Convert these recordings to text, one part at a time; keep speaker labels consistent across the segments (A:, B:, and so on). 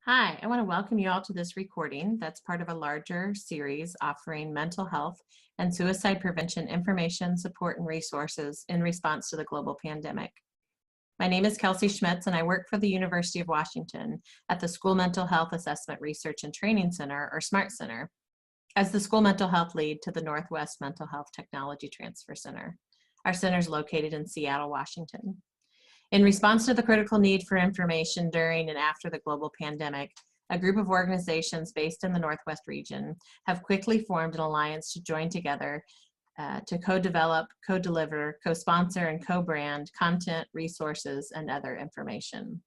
A: Hi, I want to welcome you all to this recording that's part of a larger series offering mental health and suicide prevention information, support, and resources in response to the global pandemic. My name is Kelsey Schmitz, and I work for the University of Washington at the School Mental Health Assessment Research and Training Center, or SMART Center, as the school mental health lead to the Northwest Mental Health Technology Transfer Center. Our center is located in Seattle, Washington. In response to the critical need for information during and after the global pandemic, a group of organizations based in the Northwest region have quickly formed an alliance to join together to co-develop, co-deliver, co-sponsor, and co-brand content, resources, and other information.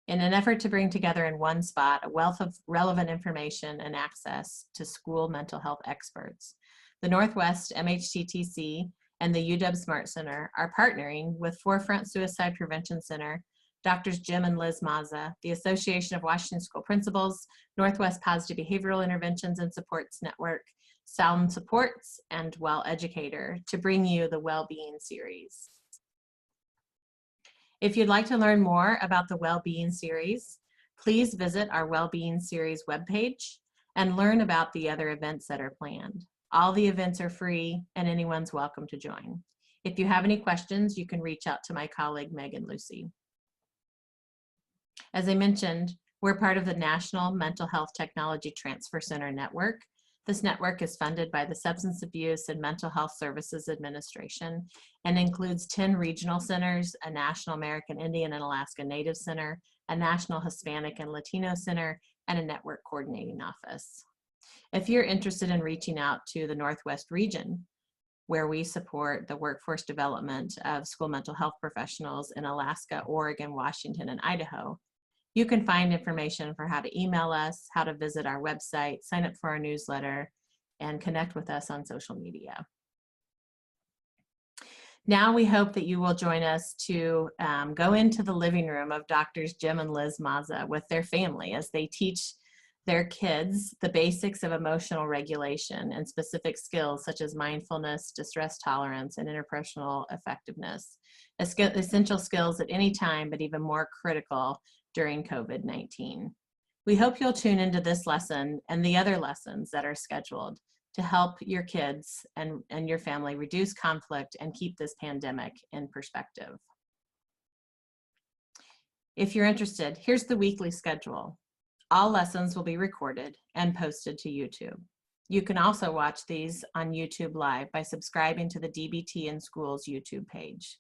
A: In an effort to bring together in one spot a wealth of relevant information and access to school mental health experts, the Northwest MHTTC and the UW Smart Center are partnering with Forefront Suicide Prevention Center, Drs. Jim and Liz Mazza, the Association of Washington School Principals, Northwest Positive Behavioral Interventions and Supports Network, Sound Supports, and Well Educator to bring you the Wellbeing Series. If you'd like to learn more about the Wellbeing Series, please visit our Wellbeing Series webpage and learn about the other events that are planned. All the events are free and anyone's welcome to join. If you have any questions, you can reach out to my colleague, Meg and Lucy. As I mentioned, we're part of the National Mental Health Technology Transfer Center Network. This network is funded by the Substance Abuse and Mental Health Services Administration and includes 10 regional centers, a National American Indian and Alaska Native Center, a National Hispanic and Latino Center, and a network coordinating office. If you're interested in reaching out to the Northwest region, where we support the workforce development of school mental health professionals in Alaska, Oregon, Washington, and Idaho, you can find information for how to email us, how to visit our website, sign up for our newsletter, and connect with us on social media. Now we hope that you will join us to go into the living room of Drs. Jim and Liz Mazza with their family as they teach their kids the basics of emotional regulation and specific skills such as mindfulness, distress tolerance, and interpersonal effectiveness, essential skills at any time, but even more critical during COVID-19. We hope you'll tune into this lesson and the other lessons that are scheduled to help your kids and your family reduce conflict and keep this pandemic in perspective. If you're interested, here's the weekly schedule. All lessons will be recorded and posted to YouTube. You can also watch these on YouTube Live by subscribing to the DBT in Schools YouTube page.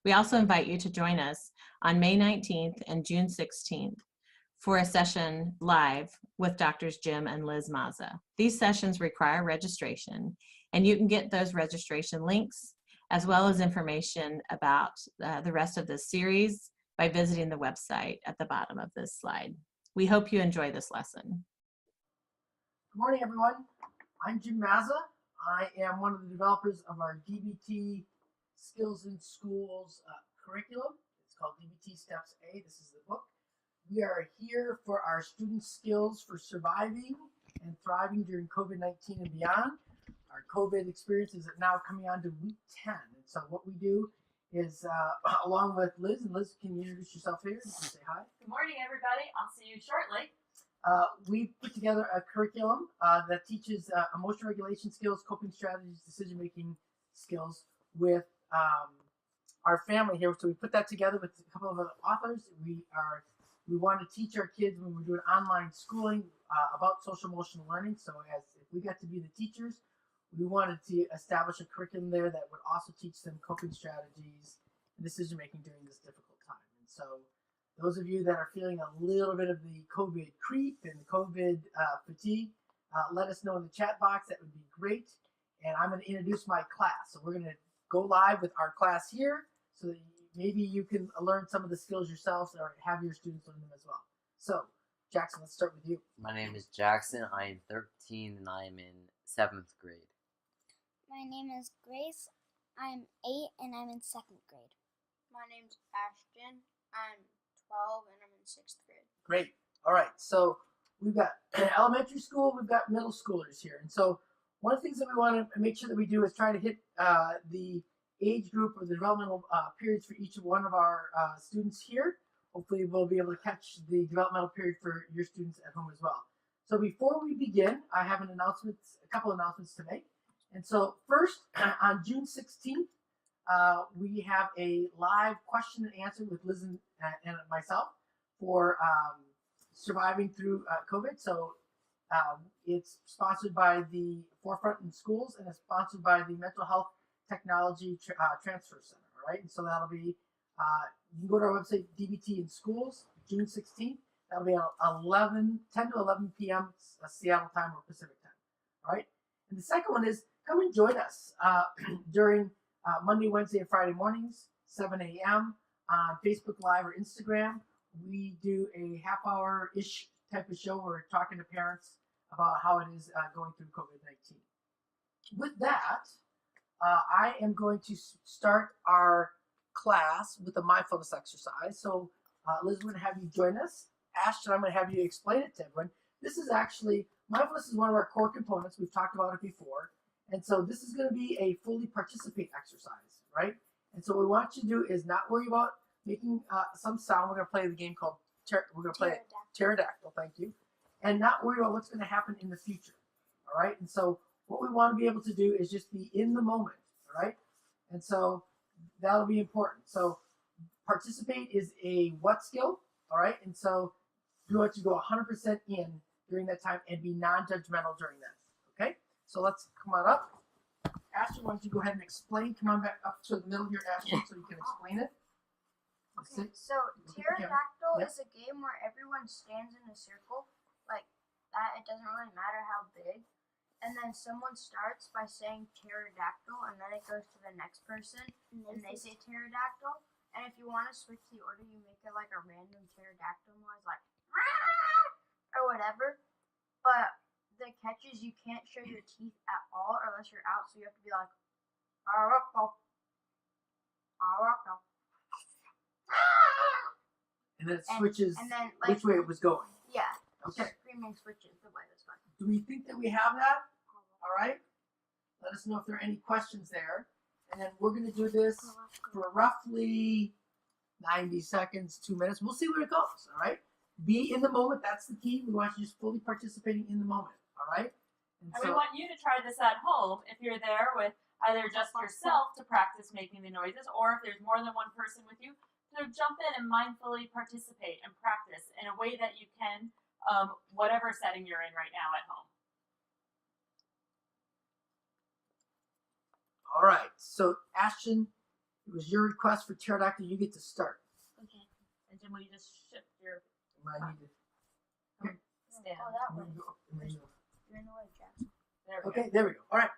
A: We also invite you to join us on May 19th and June 16th for a session live with Drs. Jim and Liz Mazza. These sessions require registration, and you can get those registration links as well as information about the rest of this series by visiting the website at the bottom of this slide. We hope you enjoy this lesson.
B: Good morning, everyone. I'm Jim Mazza. I am one of the developers of our DBT Skills in Schools curriculum. It's called DBT Steps A. This is the book. We are here for our student skills for surviving and thriving during COVID-19 and beyond. Our COVID experience is now coming on to week 10. And so what we do is, along with Liz, and Liz, can you introduce yourself here? You can say hi.
C: Good morning, everybody. I'll see you shortly.
B: We put together a curriculum that teaches emotional regulation skills, coping strategies, decision-making skills with our family here. So we put that together with a couple of other authors. We want to teach our kids when we're doing online schooling about social emotional learning. So if we got to be the teachers, we wanted to establish a curriculum there that would also teach them coping strategies and decision making during this difficult time. And so those of you that are feeling a little bit of the COVID creep and the COVID fatigue, let us know in the chat box. That would be great. And I'm going to introduce my class. So we're going to go live with our class here so that maybe you can learn some of the skills yourselves or have your students learn them as well. So Jackson, let's start with you.
D: My name is Jackson. I am 13 and I am in 7th grade.
E: My name is Grace. I'm 8 and I'm in 2nd grade.
F: My name's Ashton. I'm 12 and I'm in 6th grade.
B: Great. All right. So we've got elementary school, we've got middle schoolers here. And so one of the things that we want to make sure that we do is try to hit the age group or the developmental periods for each one of our students here. hopefully we'll be able to catch the developmental period for your students at home as well. So before we begin, I have a couple announcements to make. And so first, on June 16th, we have a live question and answer with Liz and myself for surviving through COVID. So it's sponsored by the Forefront in Schools, and it's sponsored by the Mental Health Technology Transfer Center. All right, and so that'll be you can go to our website, DBT in Schools, June 16th. That'll be at 10 to 11 p.m. Seattle time or Pacific time. All right, and the second one is come and join us during Monday, Wednesday, and Friday mornings, 7 a.m. on Facebook Live or Instagram. We do a half-hour-ish type of show where we're talking to parents about how it is going through COVID-19. With that, I am going to start our class with a mindfulness exercise. So Liz, we're going to have you join us. Ashton, I'm going to have you explain it to everyone. This is actually, mindfulness is one of our core components. We've talked about it before. And so this is going to be a fully participate exercise, right? And so what we want you to do is not worry about making some sound. We're going to play the game called, Pterodactyl, thank you. And not worry about what's going to happen in the future, all right? And so what we want to be able to do is just be in the moment, all right? And so that'll be important. So participate is a what skill, all right? And so we want you to go 100% in during that time and be non-judgmental during that, okay? So let's come on up. Ashton, why don't you go ahead and explain? Come on back up to the middle here, Ashton, so you can explain it.
F: Okay, so Pterodactyl is a game where everyone stands in a circle like that. It doesn't really matter how big. And then someone starts by saying pterodactyl, and then it goes to the next person, and they say pterodactyl. And if you want to switch the order, you make it like a random pterodactyl noise, like or whatever. But the catch is you can't show your teeth at all unless you're out, so you have to be like
B: and then it switches
F: and then, like,
B: which way it was going.
F: Yeah.
B: Okay.
F: Screaming switches the way it's going.
B: Do we think that we have that? All right. Let us know if there are any questions there. And then we're going to do this for roughly 90 seconds, 2 minutes. We'll see where it goes. All right. Be in the moment. That's the key. We want you just fully participating in the moment. All right.
C: And we want you to try this at home if you're there with either just yourself to practice making the noises, or if there's more than one person with you, to jump in and mindfully participate and practice in a way that you can, whatever setting you're in right now at home.
B: All right. So, Ashton, it was your request for pterodactyl. You get to start.
C: Okay. And Jim, will you just shift your
B: I need to.
C: stand?
F: Oh, that way. You're in the way, Jackson.
C: There we
B: Okay,
C: go.
B: there we go. All right.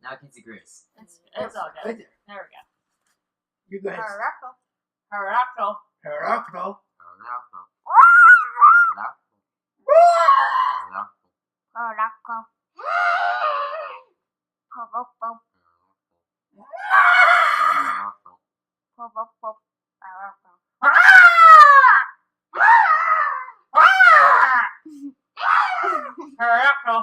D: Now can see Grace.
C: It's all good.
B: Right there.
C: There we go.
B: You go ahead.
F: Pterodactyl.
C: Pterodactyl.
B: Pterodactyl.
F: Pterodactyl. Pterodactyl.
C: Pterodactyl.
B: Pterodactyl.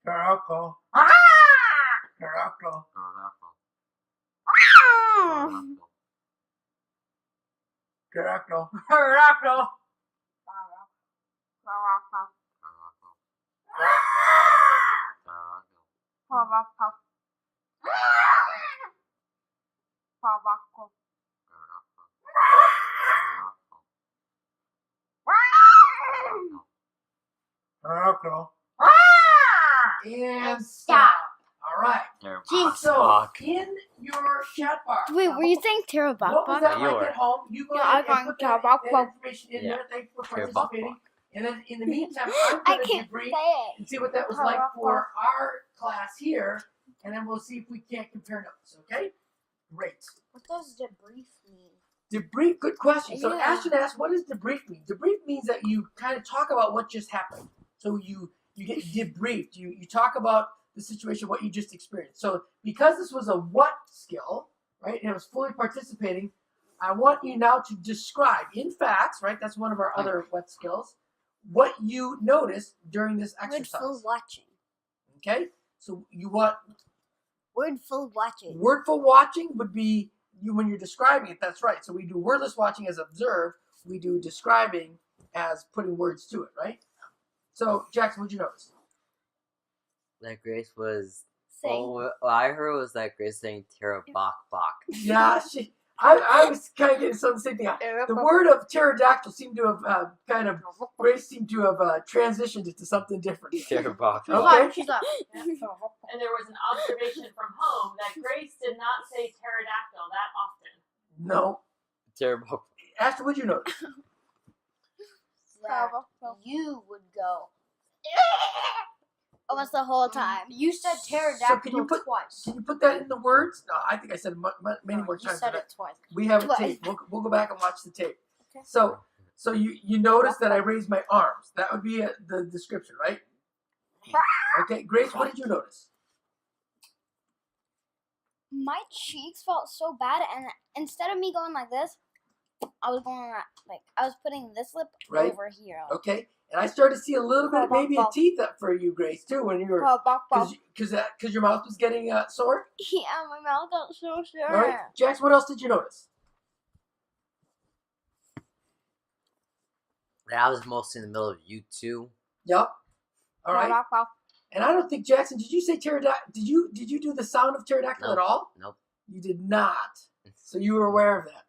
B: Pterodactyl. Pterodactyl. Pterodactyl.
C: Pterodactyl.
B: Pterodactyl. And stop. All right. So, in your chat bar.
E: Wait, were you saying
B: What was
E: pterodactyl?
B: that
D: You
B: like
D: were.
B: at home? You go
E: Yeah,
B: ahead
E: I
B: and put
E: got
B: that
E: pterodactyl.
B: information in
D: Yeah.
B: there. Thank you for
D: Pterodactyl.
B: participating. And then in the meantime, I'm
E: I
B: going to
E: can't
B: debrief
E: say
B: and see what that was like for our class here. And then we'll see if we can't compare notes. Okay? Great.
F: What does debrief mean?
B: Debrief, good question. So
E: Yeah.
B: Ashton asked, what does debrief mean? Debrief means that you kind of talk about what just happened. So you get debriefed. You talk about the situation, what you just experienced. So because this was a what skill, right, and it was fully participating, I want you now to describe in facts, right, that's one of our other what skills, what you noticed during this
E: Good
B: exercise.
E: for watching.
B: Okay? So you want
E: Wordful watching.
B: Wordful watching would be you when you're describing it. That's right. So we do wordless watching as observe. We do describing as putting words to it, right? So, Jackson, what'd you notice?
D: That Grace was.
E: Sing.
D: What I heard was that Grace saying Tara Bok Bok.
B: Yeah, I was kind of getting some same thing. The word of pterodactyl seemed to have Grace seemed to have transitioned it to something different.
D: Tara Bok
B: Okay.
D: Bok.
E: She's up.
C: And there was an observation from home that Grace did not say pterodactyl that often.
B: No.
D: Tara Bok.
B: Ashton, what'd you notice?
F: That you would go.
E: Almost the whole time.
F: You said
B: So
F: pterodactyl
B: can you put
F: twice.
B: that in the words? No, I think I said many more
F: You
B: times.
F: said
B: than
F: it twice.
B: We have a
E: Twice.
B: tape. We'll go back and watch the tape.
E: Okay.
B: So you notice that I raised my arms. That would be the description, right? Okay, Grace, what did you notice?
E: My cheeks felt so bad, and instead of me going like this, I was going like I was putting this lip
B: Right.
E: over here.
B: Okay, and I started to see a little bit, maybe a teeth up for you, Grace, too, when you were because your mouth was getting sore.
E: Yeah, my mouth got so sore.
B: All right, Jax, what else did you notice?
D: I was mostly in the middle of you two.
B: Yep. All right. And I don't think Jackson. Did you say pterodactyl? Did you do the sound of pterodactyl
D: Nope.
B: at all?
D: Nope.
B: You did not. So you were aware of that.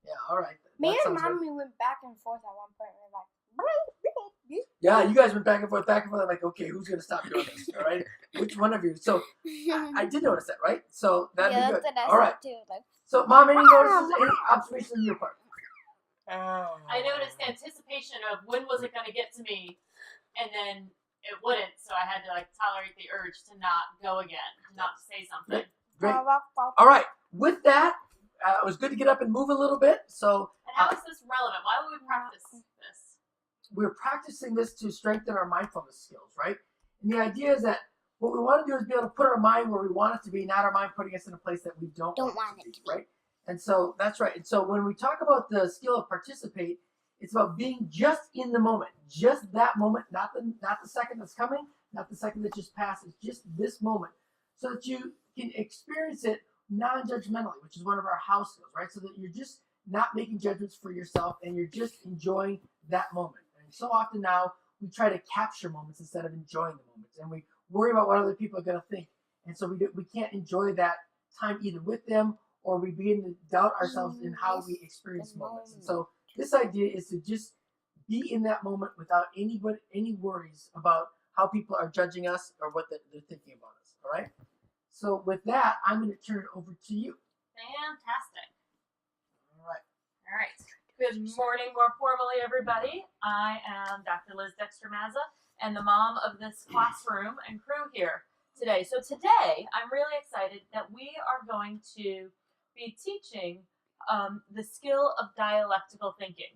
B: Yeah. All right.
F: Me
B: That
F: and
B: sounds good.
F: Mommy went back and forth at one point. We were like,
B: Yeah, you guys went back and forth. I'm like, okay, who's gonna stop doing this? All right. Which one of you? So I did notice that, right? So that'd
E: yeah,
B: be good.
E: that's what I
B: All right.
E: said too. Like,
B: So, Mom, any notices? Any observations on your part?
C: I noticed anticipation of when was it going to get to me, and then it wouldn't, so I had to like tolerate the urge to not go again, not to say something.
B: Great. All right. With that, it was good to get up and move a little bit. So
C: And how is this relevant? Why would we practice this?
B: we're practicing this to strengthen our mindfulness skills, right? And the idea is that what we want to do is be able to put our mind where we want it to be, not our mind putting us in a place that we don't want it to be, right? And so that's right. And so when we talk about the skill of participate, it's about being just in the moment, just that moment, not the second that's coming, not the second that just passes, just this moment, so that you can experience it non-judgmentally, which is one of our house skills, right? So that you're just not making judgments for yourself and you're just enjoying that moment. And so often now we try to capture moments instead of enjoying the moments, and we worry about what other people are going to think, and so we can't enjoy that time either with them, or we begin to doubt ourselves in how we experience moments. And so this idea is to just be in that moment without any worries about how people are judging us or what they're thinking about us. All right. So with that, I'm going to turn it over to you.
C: Fantastic.
B: All right.
C: All right. Good morning, more formally, everybody. I am Dr. Liz Dexter-Mazza and the mom of this classroom and crew here today. So today, I'm really excited that we are going to be teaching the skill of dialectical thinking.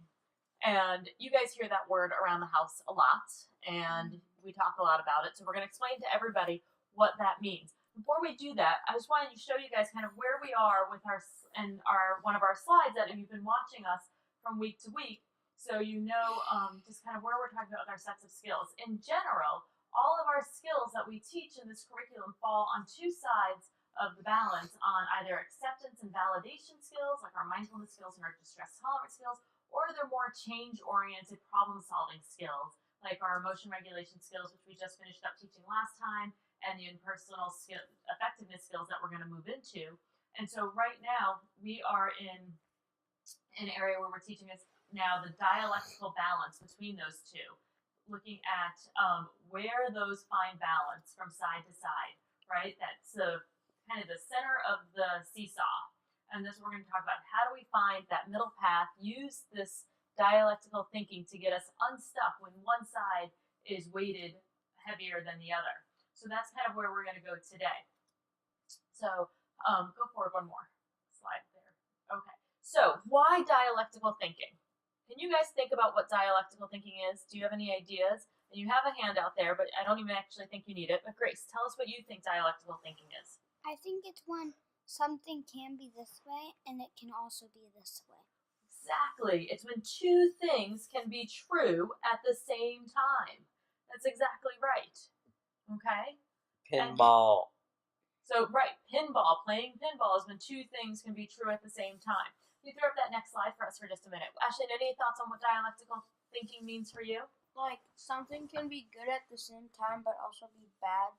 C: And you guys hear that word around the house a lot, and we talk a lot about it. So we're going to explain to everybody what that means. Before we do that, I just wanted to show you guys kind of where we are with one of our slides that you've been watching us from week to week, so you know just kind of where we're talking about with our sets of skills. In general, all of our skills that we teach in this curriculum fall on two sides of the balance, on either acceptance and validation skills, like our mindfulness skills and our distress tolerance skills, or they're more change-oriented problem-solving skills, like our emotion regulation skills, which we just finished up teaching last time, and the interpersonal skill, effectiveness skills that we're going to move into. And so right now, we are in an area where we're teaching us now the dialectical balance between those two, looking at where those find balance from side to side, right? That's kind of the center of the seesaw. And this we're going to talk about. How do we find that middle path, use this dialectical thinking to get us unstuck when one side is weighted heavier than the other. So that's kind of where we're going to go today. So go forward one more slide there. Okay. So why dialectical thinking? Can you guys think about what dialectical thinking is? Do you have any ideas? And you have a handout there, but I don't even actually think you need it. But Grace, tell us what you think dialectical thinking is.
E: I think it's when something can be this way and it can also be this way.
C: Exactly. It's when two things can be true at the same time. That's exactly right. Okay?
D: Pinball.
C: So, right, pinball, playing pinball is when two things can be true at the same time. Can you throw up that next slide for us for just a minute? Ashley, any thoughts on what dialectical thinking means for you?
F: Like something can be good at the same time, but also be bad.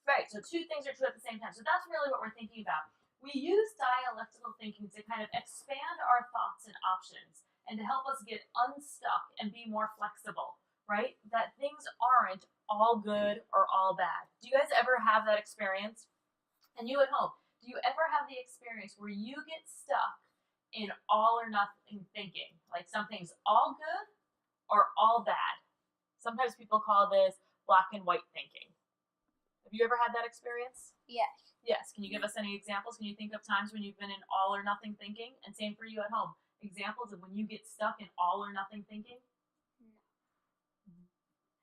C: Right, so two things are true at the same time. So that's really what we're thinking about. We use dialectical thinking to kind of expand our thoughts and options and to help us get unstuck and be more flexible, right? That things aren't all good or all bad. Do you guys ever have that experience? And you at home, do you ever have the experience where you get stuck in all or nothing thinking? Like something's all good or all bad. Sometimes people call this black and white thinking. Have you ever had that experience?
E: Yes.
C: Yes. Can you give us any examples? Can you think of times when you've been in all or nothing thinking? And same for you at home. Examples of when you get stuck in all or nothing thinking?
E: No.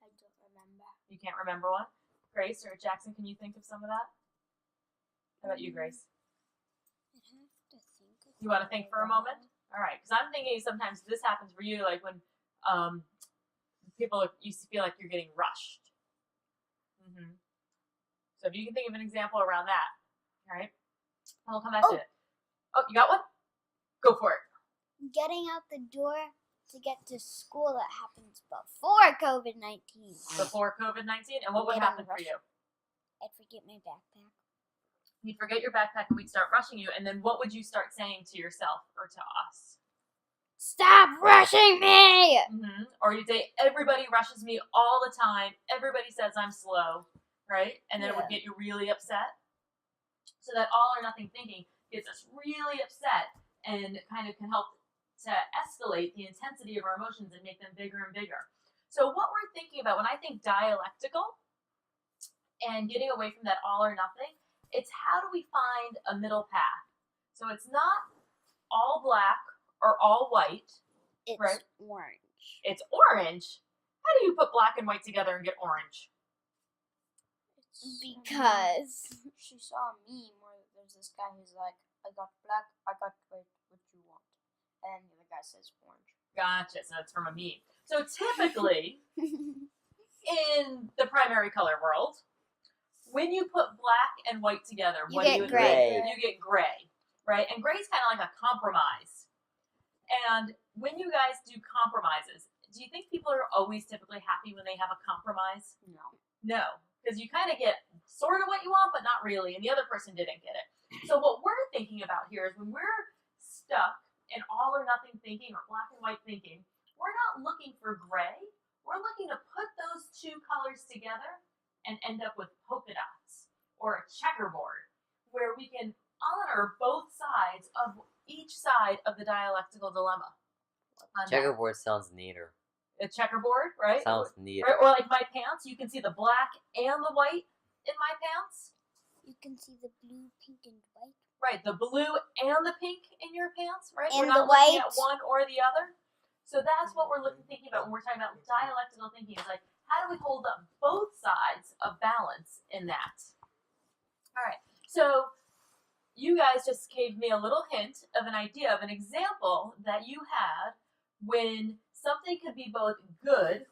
E: I don't remember.
C: You can't remember one? Grace or Jackson, can you think of some of that? How about you, Grace?
E: I have to think.
C: You want to think for a moment? All right. Because I'm thinking sometimes this happens for you, like when people used to feel like you're getting rushed. So if you can think of an example around that, all right? And we'll come back to it. Oh, you got one? Go for it.
E: Getting out the door to get to school that happens before COVID-19.
C: Before COVID-19? And what would happen for you?
E: I'd forget my backpack.
C: You'd forget your backpack and we'd start rushing you. And then what would you start saying to yourself or to us?
E: Stop rushing me!
C: Or you'd say, everybody rushes me all the time. Everybody says I'm slow, right? And then it would get you really upset. So that all or nothing thinking gets us really upset and kind of can help to escalate the intensity of our emotions and make them bigger and bigger. So what we're thinking about when I think dialectical and getting away from that all or nothing, it's how do we find a middle path? So it's not all black or all white.
E: It's
C: right?
E: orange.
C: It's orange? How do you put black and white together and get orange?
E: Because
F: She saw a meme where there's this guy who's like, I got black, I got white, what you want? And the other guy says orange.
C: Gotcha, so it's from a meme. So typically, in the primary color world, when you put black and white together,
E: You
C: what
E: get
C: do you
E: gray.
C: You get gray, right? And gray is kind of like a compromise. And when you guys do compromises, do you think people are always typically happy when they have a compromise?
F: No.
C: No, because you kind of get sort of what you want, but not really, and the other person didn't get it. So what we're thinking about here is when we're stuck in all or nothing thinking or black and white thinking, we're not looking for gray. We're looking to put those two colors together and end up with polka dots or a checkerboard where we can honor both sides of each side of the dialectical dilemma.
D: Checkerboard sounds neater.
C: A checkerboard, right?
D: Sounds neater.
C: Or like my pants, you can see the black and the white in my pants.
E: you can see the blue, pink, and white.
C: Right, the blue and the pink in your pants, right?
E: And
C: we're not
E: the
C: looking
E: white.
C: at one or the other. So that's what we're thinking about when we're talking about dialectical thinking. Is like, how do we hold up both sides of balance in that? All right, so you guys just gave me a little hint of an idea of an example that you had when something could be both good,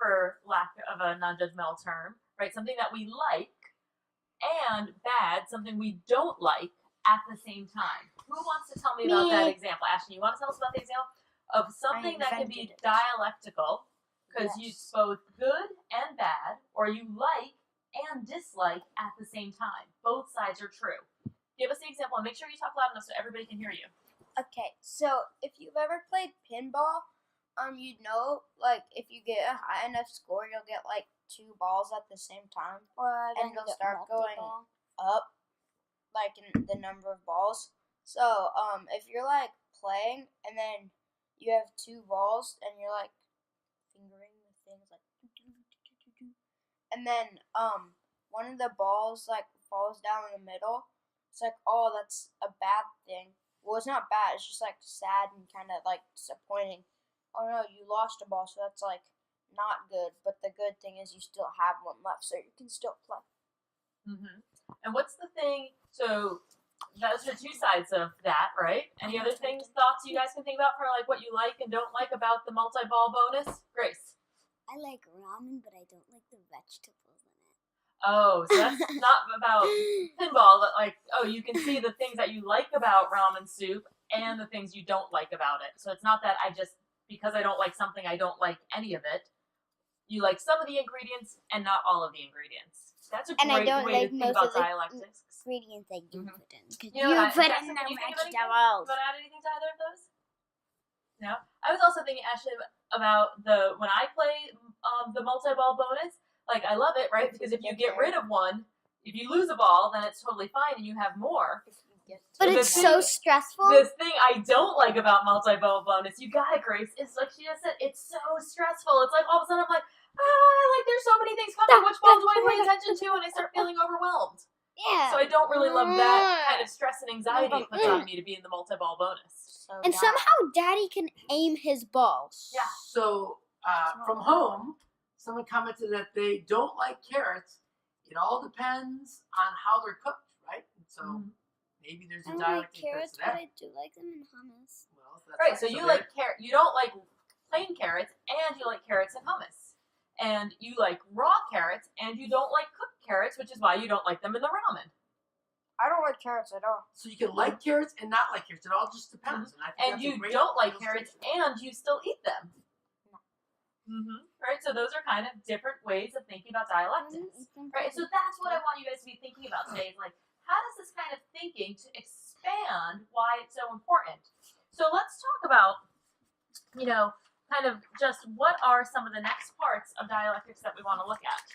C: for lack of a non-judgmental term, right? Something that we like, and bad, something we don't like at the same time. Who wants to tell me about that example? Ashley, you want to tell us about the example of something that can be
F: invented it.
C: dialectical, because you
F: Yes.
C: both good and bad, or you like and dislike at the same time. Both sides are true. Give us the example and make sure you talk loud enough so everybody can hear you.
F: Okay, so if you've ever played pinball, you'd know, like, if you get a high enough score, you'll get, like, 2 balls at the same time.
E: Or
F: And you'll start going up, like, in the number of balls. So, if you're, like, playing, and then you have 2 balls, and you're, like, fingering the things, like, and then, one of the balls, like, falls down in the middle, it's like, oh, that's a bad thing. Well, it's not bad, it's just, like, sad and kind of, like, disappointing. Oh, no, you lost a ball, so that's, like, not good. But the good thing is you still have one left, so you can still play.
C: And what's the thing? So those are two sides of that, right? Any other things, thoughts you guys can think about for like what you like and don't like about the multi-ball bonus? Grace.
E: I like ramen, but I don't like the vegetables in it.
C: Oh, so that's not about pinball, but like, oh, you can see the things that you like about ramen soup and the things you don't like about it. So it's not that because I don't like something, I don't like any of it. You like some of the ingredients and not all of the ingredients. That's a
E: And I
C: great
E: don't
C: way
E: like
C: to think
E: most
C: about
E: of the
C: dialectics.
E: ingredients that you put in. Because
C: You know what,
E: put
C: Jackson,
E: in
C: can
E: the
C: you think of anything?
E: vegetables.
C: You want to add anything to either of those? No. I was also thinking, Ashley, about when I play the multi-ball bonus. Like, I love it, right? Because if you get rid of one, if you lose a ball, then it's totally fine and you have more.
E: But
C: The
E: it's so stressful.
C: The thing I don't like about multi-ball bonus, you got it, Grace, is like she just said, it's so stressful. It's like all of a sudden I'm like, like there's so many things coming. Which ball do I pay attention to? And I start feeling overwhelmed.
E: Yeah.
C: So I don't really love that kind of stress and anxiety it puts on me to be in the multi-ball bonus.
E: And somehow Daddy can aim his balls.
C: Yeah.
B: So from home, someone commented that they don't like carrots. It all depends on how they're cooked, right? And so maybe there's
E: I
B: a
E: don't like
B: dialect
E: carrots,
B: that's
E: but
B: that.
E: I do like them in hummus.
B: Well, that's
C: Right, so you like carrot. You don't like plain carrots, and you like carrots and hummus. And you like raw carrots, and you don't like cooked carrots, which is why you don't like them in the ramen.
F: I don't like carrots at all.
B: So you can like carrots and not like carrots. It all just depends. And, I think
C: And
B: that's a
C: you
B: great
C: don't like carrots,
B: illustration.
C: and you still eat them. Right, so those are kind of different ways of thinking about dialectics. Right, so that's what I want you guys to be thinking about today. Is like, how does this kind of thinking to expand why it's so important? So let's talk about, kind of just what are some of the next parts of dialectics that we want to look at,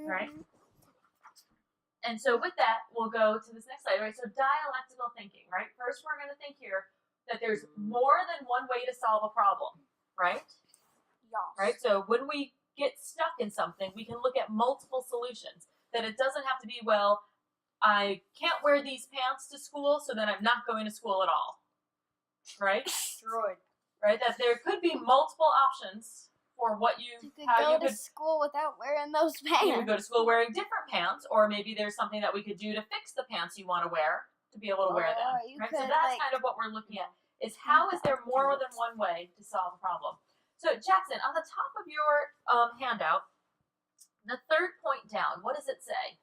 C: right? And so with that, we'll go to this next slide, right? So dialectical thinking, right? First, we're going to think here that there's more than one way to solve a problem, right?
F: Yes.
C: Right? So when we get stuck in something, we can look at multiple solutions. That it doesn't have to be, well, I can't wear these pants to school, so then I'm not going to school at all. Right?
F: Destroyed.
C: Right? That there could be multiple options for what
E: You could
C: how
E: go
C: you
E: to school without wearing those pants.
C: You could go to school wearing different pants, or maybe there's something that we could do to fix the pants you want to wear to be able to wear them.
E: you
C: Right? So
E: could,
C: that's
E: like,
C: kind of what we're looking at, is how is there more than one way to solve a problem? So Jackson, on the top of your handout, the third point down, what does it say?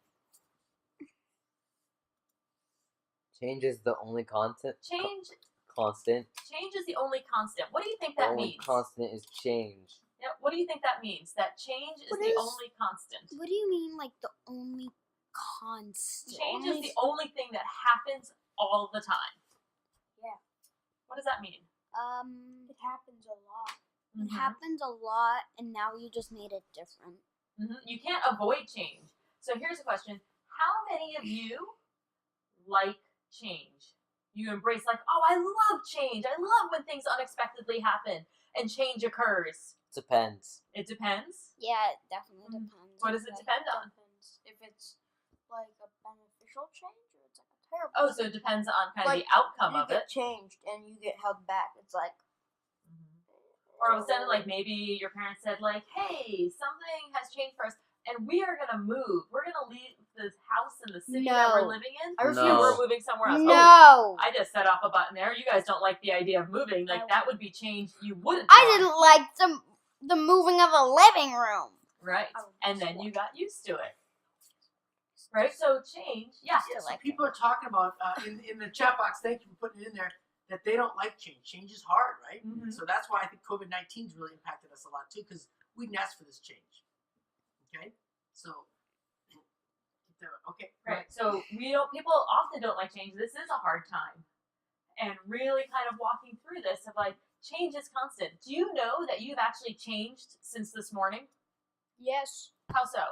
D: Change is the only constant.
C: Change is the only constant. What do you think
D: The
C: that
D: only
C: means?
D: constant is change.
C: Yeah, what do you think that means? That change is
E: What
C: the
E: is-
C: only constant.
E: What do you mean, like the only constant?
C: Change is the only thing that happens all the time.
F: Yeah.
C: What does that mean?
F: It happens a lot.
E: It happens a lot, and now you just made it different.
C: You can't avoid change. So here's a question. How many of you like change? You embrace like, oh, I love change. I love when things unexpectedly happen and change occurs.
D: Depends.
C: It depends.
E: Yeah, it definitely depends.
C: What does it depend on?
F: Depends if it's like a beneficial change or it's like a terrible.
C: Oh, so it depends on kind of
F: Like,
C: the outcome
F: you
C: of
F: get
C: it.
F: changed and you get held back. It's like.
C: Or all of a sudden, like maybe your parents said like, hey, something has changed for us and we are going to move. We're going to leave this house in the city that we're
E: No.
C: living in.
F: I
C: And
D: No.
C: we're moving somewhere else. Oh,
E: No,
C: I just set off a button there. You guys don't like the idea of moving. Like that would be change you wouldn't
E: I
C: want.
E: didn't like the moving of the living room.
C: Right.
F: I would
C: And
F: just
C: then you got used to it. Right? So change, yeah.
B: Yeah, so people are talking about in the chat box. Thank you for putting it in there. That they don't like change. Change is hard, right?
C: Mhm.
B: So that's why I think COVID-19's really impacted us a lot too, because we didn't ask for this change. Okay, so okay,
C: Right. So people often don't like change. This is a hard time. And really kind of walking through this of like, change is constant. Do you know that you've actually changed since this morning?
F: Yes.
C: How so?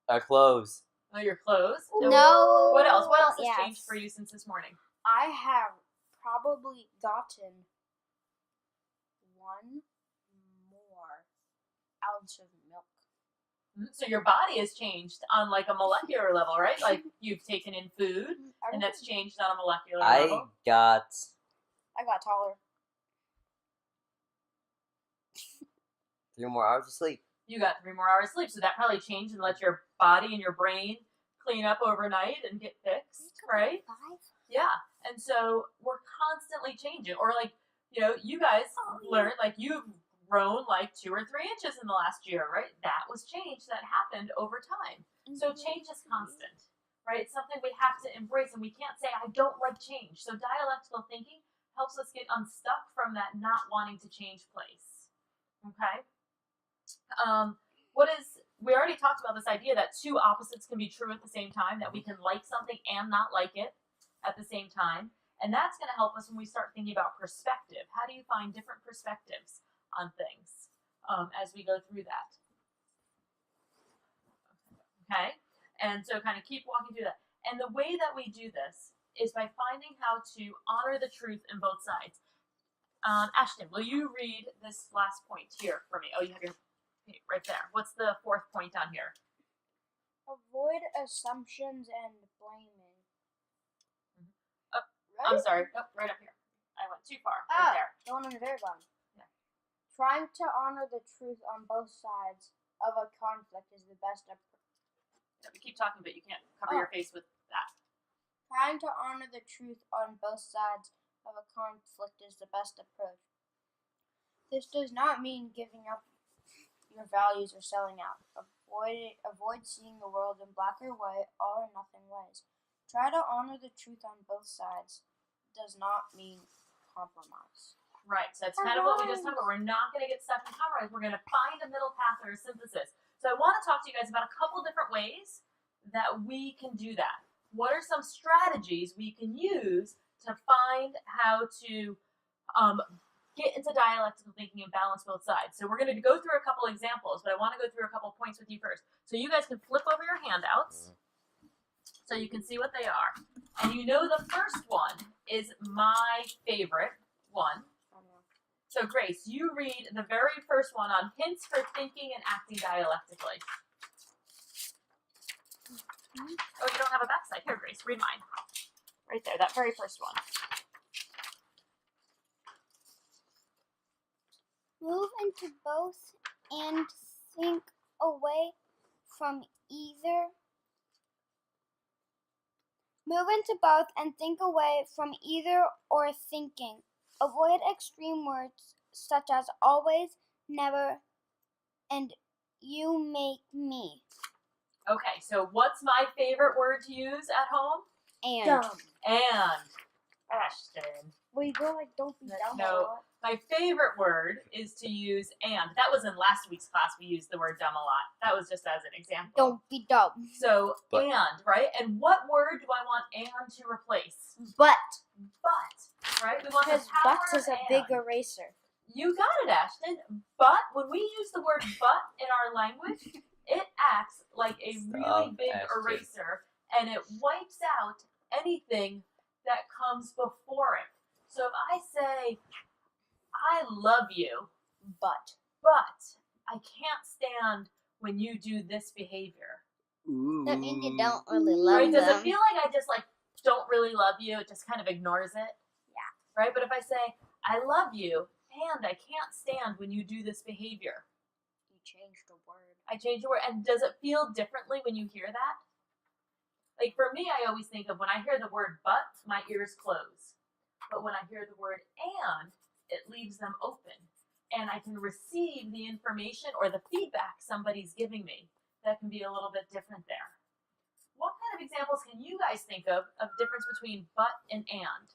D: Our clothes.
C: Oh, your clothes?
E: No.
C: What else? What else has
E: Yes.
C: changed for you since this morning?
F: I have probably gotten 1 more ounce of milk.
C: So your body has changed on like a molecular level, right? Like you've taken in food and that's changed on a molecular
D: I
C: level.
D: got
F: I got taller.
D: 3 more hours of sleep.
C: You got 3 more hours of sleep. So that probably changed and let your body and your brain clean up overnight and get fixed, right?
E: 5?
C: Yeah. And so we're constantly changing. Or like, you guys learn, like you've grown like 2 or 3 inches in the last year, right? That was change that happened over time. So change is constant, right? It's something we have to embrace, and we can't say, I don't like change. So dialectical thinking helps us get unstuck from that not wanting to change place. Okay? We already talked about this idea that two opposites can be true at the same time, that we can like something and not like it at the same time. And that's going to help us when we start thinking about perspective. How do you find different perspectives on things as we go through that? Okay? And so kind of keep walking through that. And the way that we do this is by finding how to honor the truth in both sides. Ashton, will you read this last point here for me? Oh, you have your right there. What's the 4th point on here?
F: Avoid assumptions and blaming.
C: Right? I'm sorry. Nope, right up here. I went too far. Right there.
F: The one on the very bottom.
C: Yeah.
F: Trying to honor the truth on both sides of a conflict is the best approach.
C: You keep talking, but you can't cover your face with that.
F: Trying to honor the truth on both sides of a conflict is the best approach. This does not mean giving up your values or selling out. Avoid seeing the world in black or white, all or nothing ways. Try to honor the truth on both sides. Does not mean compromise.
C: Right, so that's kind of what we just talked about. We're not going to get stuck in compromise. We're going to find a middle path or a synthesis. So I want to talk to you guys about a couple different ways that we can do that. What are some strategies we can use to find how to get into dialectical thinking and balance both sides? So we're going to go through a couple examples, but I want to go through a couple points with you first. So you guys can flip over your handouts so you can see what they are. And you know the first one is my favorite one. So Grace, you read the very first one on hints for thinking and acting dialectically. Oh, you don't have a backside. Here, Grace, read mine. Right there, that very first one.
E: Move into both and think away from either. Move into both and think away from either or thinking. Avoid extreme words such as always, never, and you make me.
C: Okay, so what's my favorite word to use at home?
E: And.
F: Dumb.
C: And. Ashton.
F: Well, you go like, don't be dumb.
C: No. My favorite word is to use and. That was in last week's class. We used the word dumb a lot. That was just as an example.
E: Don't be dumb.
C: So, but. And, right? And what word do I want and to replace?
E: But.
C: But, right? We want the
F: Because
C: power
F: but is a
C: and.
F: big eraser.
C: You got it, Ashton. But, when we use the word but in our language, it acts like a really big eraser, and it wipes out anything that comes before it. So if I say, I love you, but I can't stand when you do this behavior.
D: Ooh.
E: That means you don't really love
C: Right? Does
E: them.
C: it feel like I just don't really love you? It just kind of ignores it?
E: Yeah.
C: Right? But if I say, I love you, and I can't stand when you do this behavior.
F: You changed the word.
C: I changed the word. And does it feel differently when you hear that? Like for me, I always think of when I hear the word but, my ears close. But when I hear the word and, it leaves them open. And I can receive the information or the feedback somebody's giving me that can be a little bit different there. What kind of examples can you guys think of difference between but and and?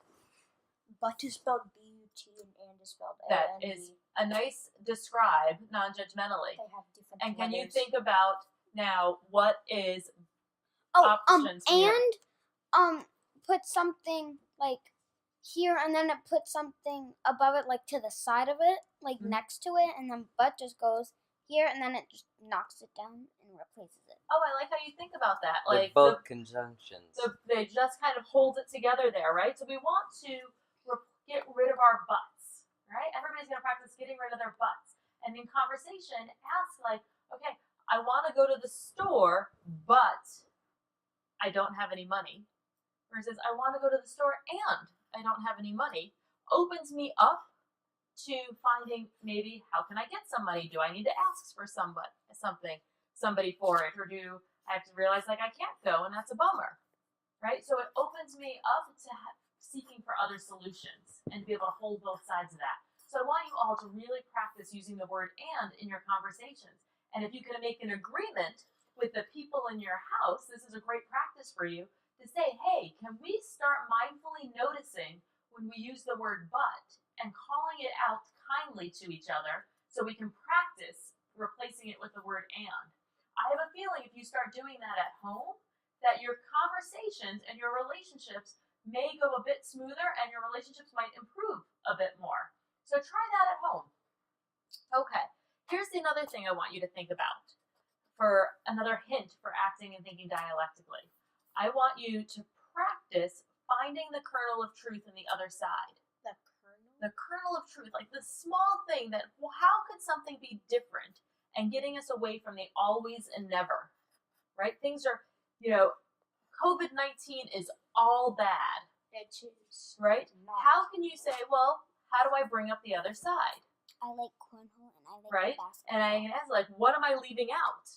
F: But is spelled B-U-T and is spelled A-N-D.
C: That is a nice describe non-judgmentally.
F: They have different
C: And can you
F: letters.
C: think about now what is
E: And
C: here?
E: put something like here, and then it puts something above it, like to the side of it, like next to it, and then but just goes here, and then it just knocks it down and replaces it.
C: Oh, I like how you think about that.
D: They're
C: Like
D: both conjunctions.
C: they just kind of hold it together there, right? So we want to get rid of our buts, right? Everybody's going to practice getting rid of their buts. And in conversation, ask like, okay, I want to go to the store, but I don't have any money. Versus I want to go to the store and I don't have any money. Opens me up to finding maybe how can I get some money? Do I need to ask for somebody for it, or do I have to realize like I can't go and that's a bummer, right? So it opens me up to seeking for other solutions and to be able to hold both sides of that. So So I want you all to really practice using the word and in your conversations. And if you can make an agreement with the people in your house, this is a great practice for you to say, hey, can we start mindfully noticing when we use the word but and calling it out kindly to each other so we can practice replacing it with the word and. I have a feeling if you start doing that at home, that your conversations and your relationships may go a bit smoother and your relationships might improve a bit more. So try that at home. Okay, here's another thing I want you to think about for another hint for acting and thinking dialectically. I want you to practice finding the kernel of truth in the other side.
E: The kernel?
C: The kernel of truth, like the small thing that, well, how could something be different and getting us away from the always and never, right? Things are, COVID-19 is all bad.
E: It is.
C: Right?
E: Not.
C: How can you say, well, how do I bring up the other side?
E: I like cornhole and I like
C: Right?
E: basketball.
C: And I can ask, like, what am I leaving out?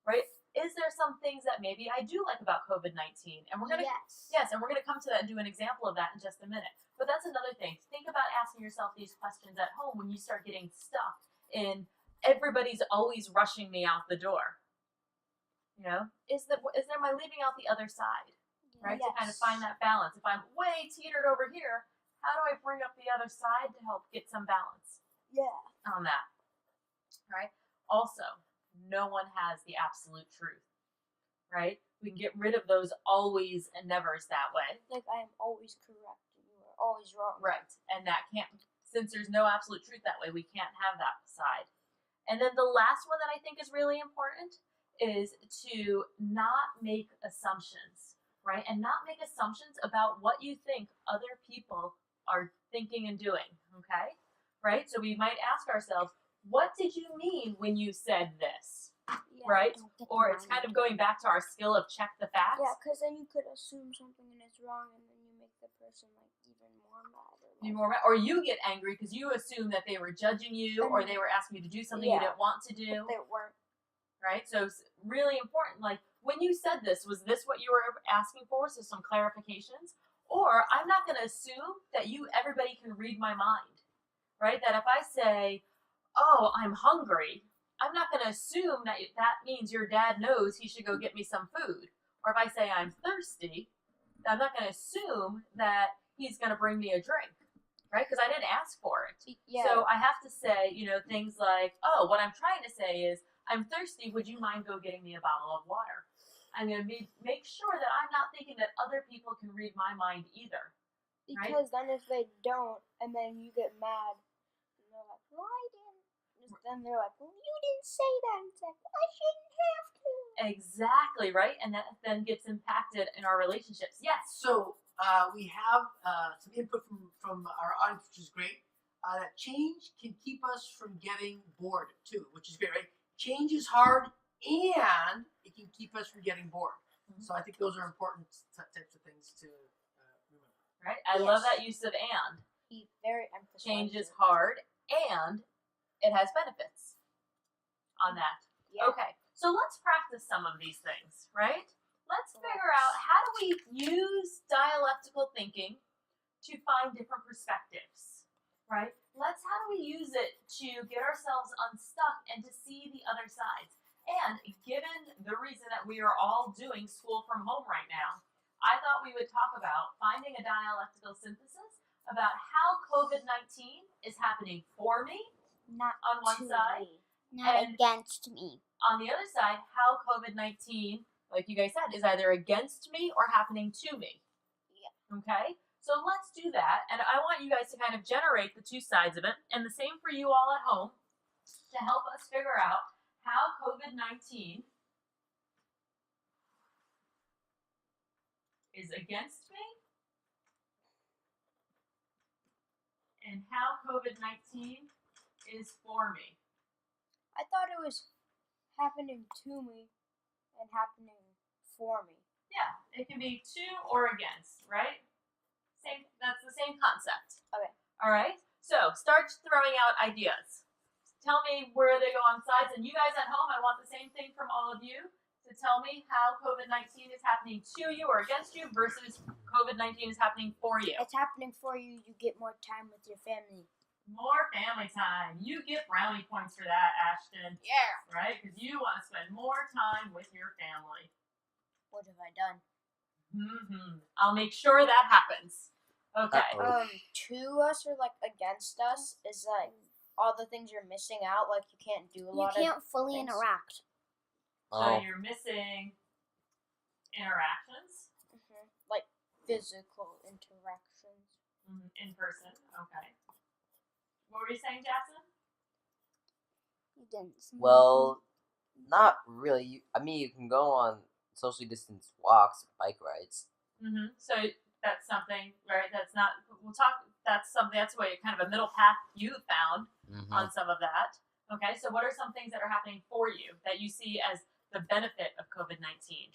C: Right? Is there some things that maybe I do like about COVID-19? And we're gonna
E: Yes.
C: and we're gonna come to that and do an example of that in just a minute. But that's another thing. Think about asking yourself these questions at home when you start getting stuck in everybody's always rushing me out the door. Is there am I leaving out the other side? Right?
E: Yes.
C: To kind of find that balance. If I'm way teetered over here, how do I bring up the other side to help get some balance
E: Yeah.
C: on that? Right? Also, no one has the absolute truth. Right? We can get rid of those always and nevers that way.
E: Like I am always correct and you are always wrong.
C: Right. And that can't, since there's no absolute truth that way, we can't have that side. And then the last one that I think is really important is to not make assumptions. Right? And not make assumptions about what you think other people are thinking and doing, okay? Right? So we might ask ourselves, what did you mean when you said this?
E: Yeah,
C: Right?
E: don't get
C: Or
E: the
C: it's
E: mind
C: kind of
E: into
C: going back to our skill of check the facts.
E: Yeah, because then you could assume something and it's wrong, and then you make the person like even more mad.
C: Or you get angry because you assume that they were judging you or they were asking you to do something you
E: Yeah.
C: didn't want to do.
E: But they weren't.
C: Right? So it's really important. Like, when you said this, was this what you were asking for? So some clarifications. Or I'm not going to assume that everybody can read my mind. Right? That if I say, oh, I'm hungry, I'm not going to assume that means your dad knows he should go get me some food. Or if I say I'm thirsty, I'm not going to assume that he's going to bring me a drink. Right? Because I didn't ask for it.
E: Yeah.
C: So I have to say, things like, oh, what I'm trying to say is, I'm thirsty, would you mind go getting me a bottle of water? I'm going to make sure that I'm not thinking that other people can read my mind either.
E: Because then if they don't, and then you get mad, and they're like, well, I didn't. Then they're like, well, you didn't say that. And it's like, I shouldn't have to.
C: Exactly, right? And that then gets impacted in our relationships. Yes.
B: So we have some input from our audience, which is great. That change can keep us from getting bored too, which is great, right? Change is hard, and it can keep us from getting bored.
C: Mm-hmm.
B: So I think those are important types of things to remember.
C: Right? I love that use of and.
E: He very emphasized
C: Change is
E: it.
C: hard, and it has benefits on that.
E: Yeah.
C: Okay, so let's practice some of these things, right? Let's figure out, how do we use dialectical thinking to find different perspectives, right? How do we use it to get ourselves unstuck and to see the other sides? And given the reason that we are all doing school from home right now, I thought we would talk about finding a dialectical synthesis about how COVID-19 is happening for me
E: Not
C: on one
E: to
C: side,
E: me. Not
C: and
E: against me.
C: on the other side, how COVID-19, like you guys said, is either against me or happening to me.
E: Yeah.
C: Okay? So let's do that. And I want you guys to kind of generate the two sides of it. And the same for you all at home to help us figure out how COVID-19 is against me and how COVID-19 is for me.
E: I thought it was happening to me and happening for me.
C: Yeah, it can be to or against, right? That's the same concept.
E: Okay.
C: All right. So start throwing out ideas. Tell me where they go on sides, and you guys at home, I want the same thing from all of you to tell me how COVID-19 is happening to you or against you versus COVID-19 is happening for you.
E: It's happening for you. You get more time with your family.
C: More family time. You get brownie points for that, Ashton.
E: Yeah.
C: Right? Because you want to spend more time with your family.
E: What have I done?
C: I'll make sure that happens. Okay.
E: To us or like against us is like all the things you're missing out. Like you can't do a lot. You can't fully
F: things.
E: interact.
C: So you're missing interactions.
E: Like physical interactions.
C: In person. Okay. What were you saying, Jackson?
E: You didn't.
D: Well, not really. I mean, you can go on socially distanced walks, bike rides.
C: So that's something, right? That's not. We'll talk. That's something. That's way kind of a middle path you found on some of that. Okay. So what are some things that are happening for you that you see as the benefit of COVID-19?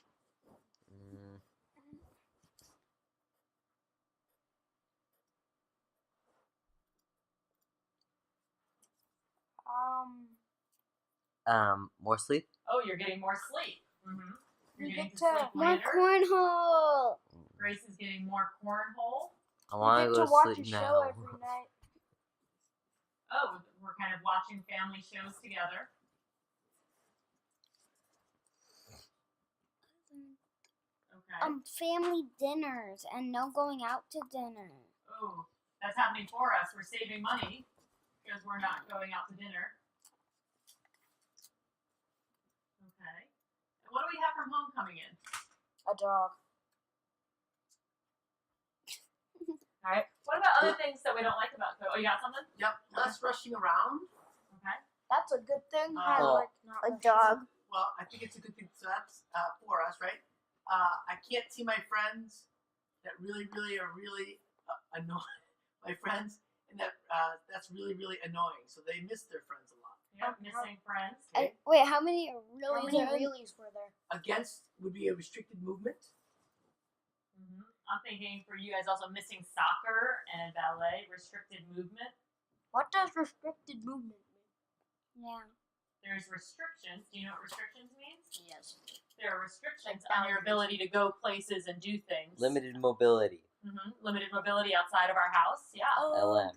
D: More sleep.
C: Oh, you're getting more sleep. You're
E: You
C: getting
E: get
C: to sleep
E: more
C: later.
E: cornhole.
C: Grace is getting more cornhole.
D: I want
E: You
D: to
E: get
D: go
E: to watch
D: sleep
E: a
D: now.
E: show every night.
C: Oh, we're kind of watching family shows together. Okay.
E: Family dinners and no going out to dinner.
C: Oh, that's happening for us. We're saving money because we're not going out to dinner. Okay. And what do we have from home coming in?
E: A dog.
C: All right. What about other things that we don't like about COVID? Oh, you got something?
B: Yep. Less rushing around.
C: Okay.
E: That's a good thing.
B: I
D: like
E: not a dog.
B: Well, I think it's a good thing. So that's for us, right? I can't see my friends that really annoy my friends, and that's really annoying. So they miss their friends a lot.
C: Yep. Missing friends.
E: Wait, how many
F: How many reallys were there?
B: Against would be a restricted movement.
C: I'm thinking for you guys also missing soccer and ballet, restricted movement.
F: What does restricted movement mean?
E: Yeah.
C: There's restrictions. Do you know what restrictions means?
F: Yes.
C: There are restrictions on your ability to go places and do things.
D: Limited mobility.
C: Limited mobility outside of our house. Yeah.
D: LM.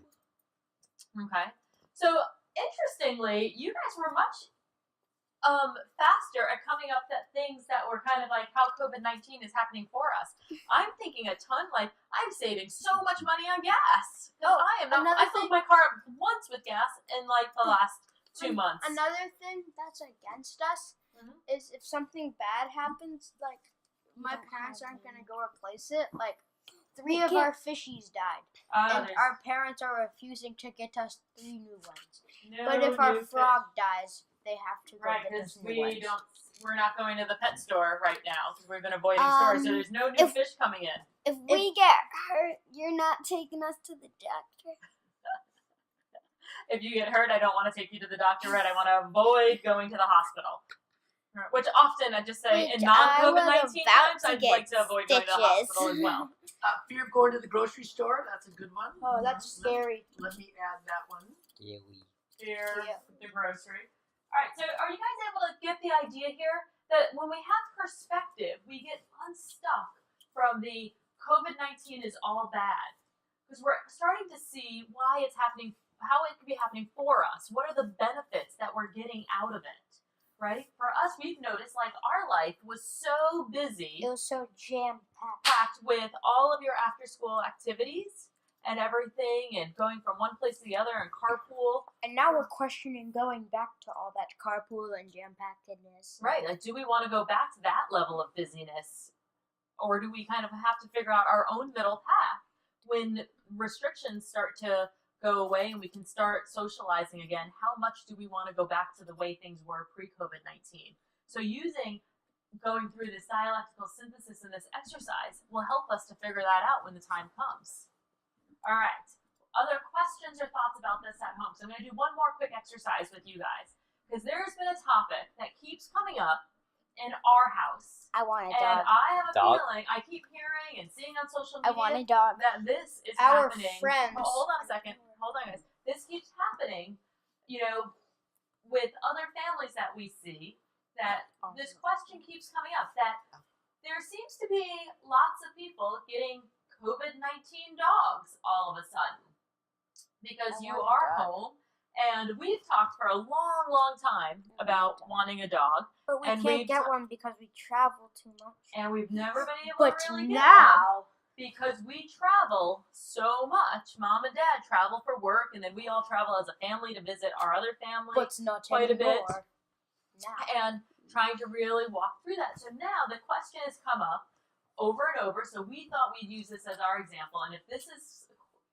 C: Okay. So interestingly, you guys were much faster at coming up with things that were kind of like how COVID-19 is happening for us. I'm thinking a ton, like I'm saving so much money on gas. I am not. I filled my car up once with gas in like the last 2 months.
F: Another thing that's against us is if something bad happens, like my parents aren't gonna go replace it. Like 3 of our fishies died, and our parents are refusing to get us 3 new ones. But if our frog dies, they have to go get us new ones.
C: We're not going to the pet store right now because we've been avoiding stores, so there's no new fish coming in.
E: If we get hurt, you're not taking us to the doctor.
C: If you get hurt, I don't want to take you to the doctor, right? I want to avoid going to the hospital. Which often, I just say, in non-COVID-19 times, I'd like to avoid going to the hospital as well.
B: Fear of going to the grocery store. That's a good one.
F: Oh, that's scary.
B: Let me add that one.
D: Yeah,
C: Fear the grocery. All right, so are you guys able to get the idea here that when we have perspective, we get unstuck from the COVID-19 is all bad? Because we're starting to see why it's happening, how it could be happening for us. What are the benefits that we're getting out of it, right? For us, we've noticed like our life was so busy.
E: It was so jam-packed.
C: Packed with all of your after-school activities and everything, and going from one place to the other and carpool.
F: And now we're questioning going back to all that carpool and jam-packedness.
C: Right, like do we want to go back to that level of busyness? Or do we kind of have to figure out our own middle path when restrictions start to go away and we can start socializing again? How much do we want to go back to the way things were pre-COVID-19? So going through this dialectical synthesis and this exercise will help us to figure that out when the time comes. All right. Other questions or thoughts about this at home? So I'm going to do one more quick exercise with you guys because there's been a topic that keeps coming up in our house.
E: I want a dog.
C: And I have a feeling, I keep hearing and seeing on social media
E: I want a dog.
C: that this is
F: Our
C: happening.
F: friends.
C: Hold on a second. Hold on, guys. This keeps happening, with other families that we see, that this question keeps coming up, that there seems to be lots of people getting COVID-19 dogs all of a sudden. because
E: I
C: you
E: want a
C: are
E: dog.
C: home, and we've talked for a long, long time about wanting a dog,
F: But we
C: And
F: can't
C: we've
F: get
C: t-
F: one because we travel too much.
C: and we've never been able
F: But
C: to really get one.
F: now,
C: Because we travel so much. Mom and Dad travel for work, and then we all travel as a family to visit our other family.
F: but not
C: quite a bit.
F: anymore. Now.
C: And trying to really walk through that. So now the question has come up over and over. So we thought we'd use this as our example. And if this is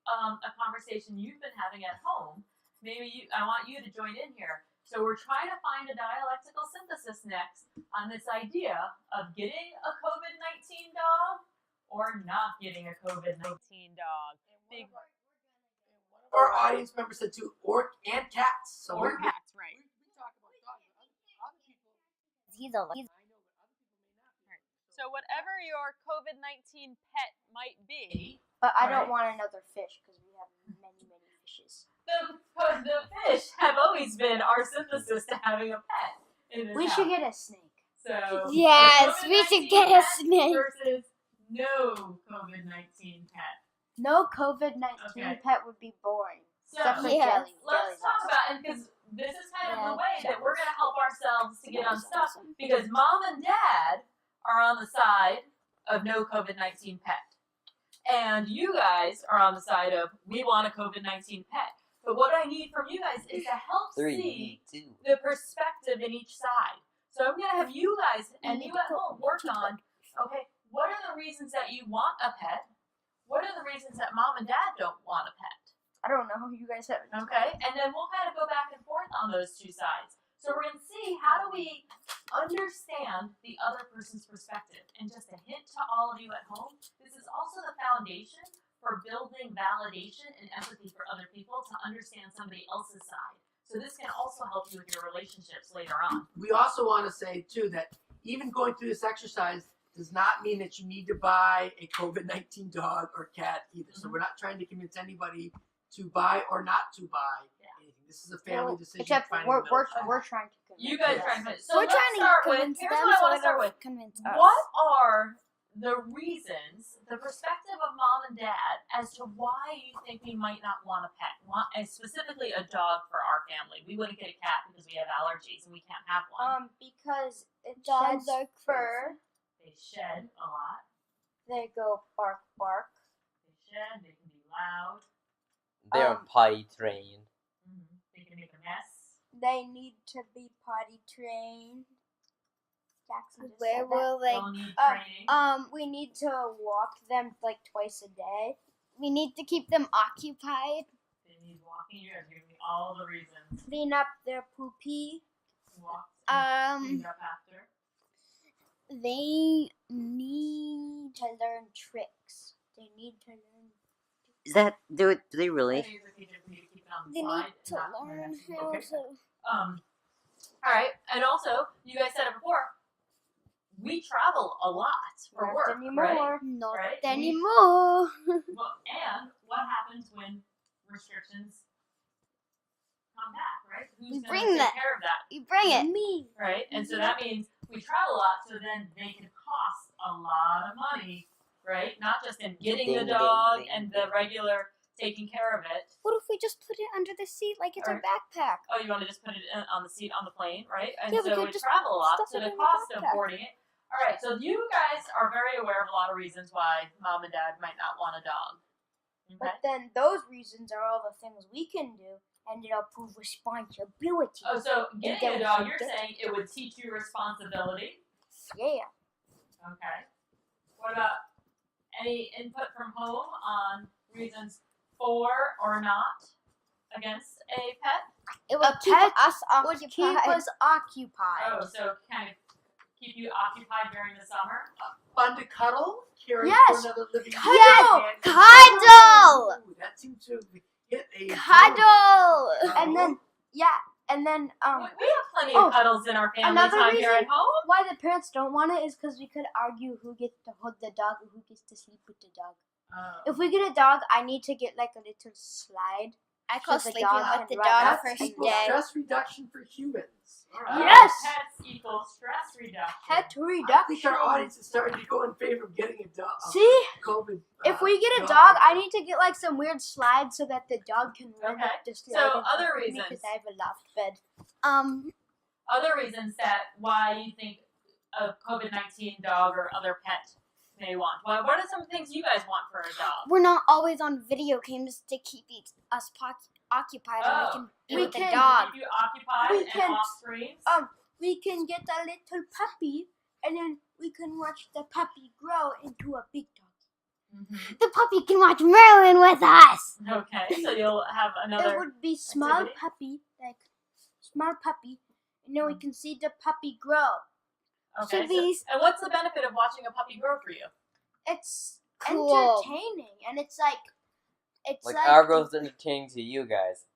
C: a conversation you've been having at home, maybe I want you to join in here. So we're trying to find a dialectical synthesis next on this idea of getting a COVID-19 dog or not getting a COVID-19 dog. Big
B: Our audience members said too, or and cats. So
C: or cats, right?
B: we talk about dogs. Other people,
E: He's a
B: I know, but other people may not be.
C: So whatever your COVID-19 pet might be,
F: But I
C: Right.
F: don't want another fish because we have many, many fishes.
C: the fish have always been our synthesis to having a pet in this
F: We
C: house.
F: should get a snake.
C: So
E: Yes,
C: a
E: we should
C: COVID-19
E: get a
C: pet
E: snake.
C: versus no COVID-19 pet.
F: No COVID-19
C: Okay.
F: pet would be boring.
C: So
F: Except for
E: Yeah.
F: jelly.
C: let's
F: Jelly's
C: talk
F: awesome.
C: about, and because this is kind of
E: Yeah,
C: the way that we're going to help ourselves to get
E: Jelly's
C: unstuck,
E: awesome.
C: because Mom and Dad are on the side of no COVID-19 pet, and you guys are on the side of we want a COVID-19 pet. But what I need from you guys is to help
D: 3,
C: see
D: 2.
C: the perspective in each side. So I'm going to have you guys and you at home work on, okay, what are the reasons that you want a pet? What are the reasons that Mom and Dad don't want a pet?
F: I don't know. You guys have.
C: Okay, and then we'll kind of go back and forth on those two sides. So we're going to see how do we understand the other person's perspective. And just a hint to all of you at home, this is also the foundation for building validation and empathy for other people to understand somebody else's side. So this can also help you with your relationships later on.
B: We also want to say too that even going through this exercise does not mean that you need to buy a COVID-19 dog or cat either. So we're not trying to convince anybody to buy or not to buy anything. This is a family decision.
F: Except
B: finding
F: we're
B: the middle ground.
F: we're trying to convince.
C: You guys
B: Yes.
C: try to convince. So
E: We're
C: let's
E: trying to
C: start with,
E: convince
C: here's
E: them,
C: what I
E: so
C: want to
E: they
C: start
E: don't
C: with.
E: convince us.
C: What are the reasons, the perspective of Mom and Dad as to why you think we might not want a pet, and specifically a dog for our family? We wouldn't get a cat because we have allergies and we can't have one.
F: Because it
E: Dogs
F: sheds
E: are
F: fur.
C: They shed a lot.
F: They go bark bark.
C: They shed. They can be loud.
D: They're potty trained.
C: They can make a mess.
F: They need to be potty trained. Jackson just
E: Where
F: said that.
E: will they?
C: They'll need training.
F: We need to walk them like twice a day.
E: We need to keep them occupied.
C: They need walking. You guys are giving me all the reasons.
F: Clean up their poopy.
C: Walk. Clean
E: Um,
C: up after.
E: they need.
F: To learn tricks. They need to learn.
D: Is that do they
C: I
D: really?
C: think it's okay for me to keep it on the
E: They
C: slide
E: need
C: and
E: to
C: not
E: learn
C: right next to me.
E: how
C: Okay.
E: to.
C: All right, and also you guys said it before. We travel a lot for
F: Not
C: work,
F: anymore.
C: right?
E: Not
C: Right?
E: anymore.
C: Well, and what happens when restrictions come back, right? Who's
E: We
C: going
E: bring
C: to take
E: that.
C: care of that,
E: You bring it.
F: Me.
C: right? And so that means we travel a lot, so then they can cost a lot of money, right? Not just in getting the
D: Ding, ding,
C: dog
D: ding,
C: and
D: ding.
C: the regular taking care of it.
E: What if we just put it under the seat like it's a
C: Alright.
E: backpack?
C: Oh, you want to just put it on the seat on the plane, right? And
E: Yeah, we
C: so
E: could
C: we
E: just
C: travel a lot,
E: stuff
C: so
E: it
C: the
E: in the
C: cost of
E: backpack.
C: boarding it. All right, so you guys are very aware of a lot of reasons why Mom and Dad might not want a dog. Okay?
F: But then those reasons are all the things we can do, and it'll prove responsibility.
C: Oh, so getting a
F: then
C: dog,
F: we
C: you're
F: get
C: saying it would teach you responsibility.
F: Yeah.
C: Okay. What about any input from home on reasons for or not against a pet?
E: It would
F: A
E: keep
F: pet
E: us
F: Would
E: occupied.
F: keep us occupied.
C: Oh, so kind of keep you occupied during the summer?
B: Fun to cuddle, caring
F: Yes.
B: for another living
F: Cuddle.
B: being.
E: Cuddle.
B: Ooh, that seems to hit a
E: Cuddle.
F: And then and then
C: We have plenty of cuddles in our family
F: another
C: time here at
F: reason-
C: home.
F: why the parents don't want it is because we could argue who gets to hold the dog or who gets to sleep with the dog.
C: Oh.
F: If we get a dog, I need to get like a little slide
E: I call
F: So the
E: sleeping
F: dog
E: with
F: can
E: the
F: run
E: dog
F: up
E: first
B: equals
E: day.
B: stress reduction for humans. All right.
F: Yes!
C: Pets equal stress reduction.
F: Pet
B: I think
F: reduction.
B: our audience is starting to go in favor of getting a dog.
F: See?
B: COVID.
F: If we get a dog, I need to get like some weird slides so that the dog can run
C: Okay.
F: up the slide.
C: So,
F: and
C: other
F: help me
C: reasons.
F: because I have a loft bed.
C: Other reasons that why you think a COVID-19 dog or other pet may want. What are some things you guys want for a dog?
E: We're not always on video games to keep us occupied, and we
F: We
E: can be with the
F: can
E: dog.
C: Keep you occupied
F: We
C: and
F: can-
C: off screens?
F: We can get a little puppy, and then we can watch the puppy grow into a big dog.
C: Mm-hmm.
E: The puppy can watch Merlin with us.
C: Okay, so you'll have
F: It
C: another.
F: would be small
C: activity?
F: puppy, and then we can see the puppy grow.
C: Okay,
E: So these-
C: and what's the benefit of watching a puppy grow for you?
F: It's
E: Cool.
F: entertaining, and it's like
D: Our growth's entertaining to you guys.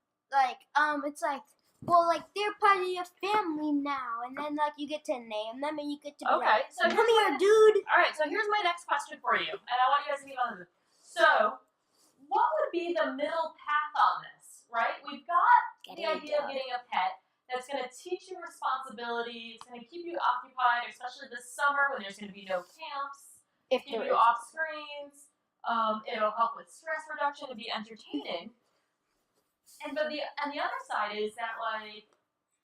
F: it's like, well, like they're part of your family now, and then like you get to name them, and you get to be
C: Okay,
F: like,
C: so
F: come
C: here's
F: here, dude.
C: All right, so here's my next question for you, and I want you guys to think about this. So, what would be the middle path on this, right? We've got the idea of getting a pet that's going to teach you responsibility, it's going to keep you occupied, especially this summer when there's going to be no camps,
F: If
C: keep
F: there
C: you
F: is.
C: off screens, it'll help with stress reduction and be entertaining. And the other side is that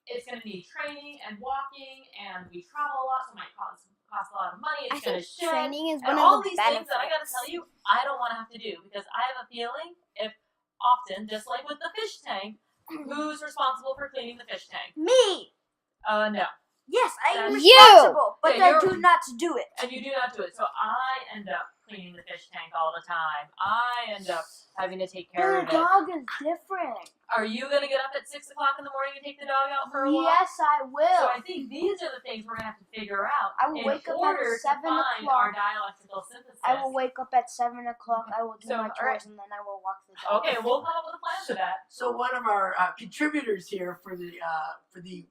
C: it's going to need training and walking, and we travel a lot, so it might cost a lot of money.
E: I
C: It's going to
E: think
C: shed.
E: training is
C: And
E: one
C: all
E: of the
C: these things
E: benefits.
C: that I gotta tell you, I don't want to have to do because I have a feeling if often, just like with the fish tank, who's responsible for cleaning the fish tank?
F: Me.
C: No.
F: Yes, I am
E: You.
F: responsible, but
C: Yeah,
F: I
C: you're-
F: do not do it.
C: And you do not do it. So I end up cleaning the fish tank all the time. I end up having to take care
F: The
C: of it.
F: dog is different.
C: Are you gonna get up at 6 o'clock in the morning and take the dog out for a walk?
F: Yes, I will.
C: So I think these are the things we're gonna have to figure out
F: I will
C: in
F: wake up at
C: order to
F: 7
C: find our
F: o'clock.
C: dialectical synthesis.
F: I will wake up at 7 o'clock. I will do
C: So,
F: my
C: all
F: chores,
C: right.
F: and then I will walk the dog.
C: Okay, we'll come up with a plan for that.
B: So one of our contributors here for the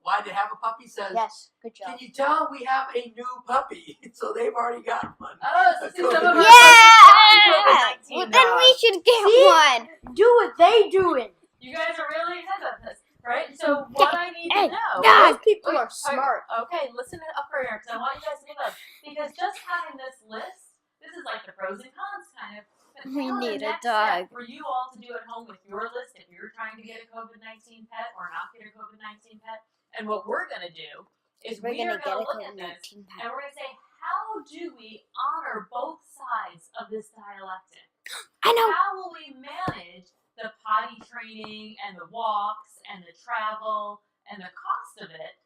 B: Why to Have a Puppy says,
F: Yes, good
B: can
F: job.
B: you tell we have a new puppy? So they've already got one.
C: Oh, so see some of our
E: Yeah!
C: COVID-19
E: Well, then we should get
F: See?
E: one.
F: Do what they doing.
C: You guys are really ahead of this, right? So what I need to
E: Hey,
C: know.
E: Dog.
F: Those people
C: Wait,
F: are smart.
C: Okay, listen up for here, because I want you guys to think about it. Because just having this list, this is like the pros and cons kind of. But
E: We
C: now the
E: need a
C: next step
E: dog.
C: for you all to do at home with your list if you're trying to get a COVID-19 pet or not get a COVID-19 pet. And what we're going to do is
E: We're
C: we
E: gonna
C: are
E: get
C: going
E: a
C: to look at this
E: COVID-19
C: and
E: pet.
C: we're going to say, how do we honor both sides of this dialectic?
E: I know.
C: How will we manage the potty training and the walks and the travel and the cost of it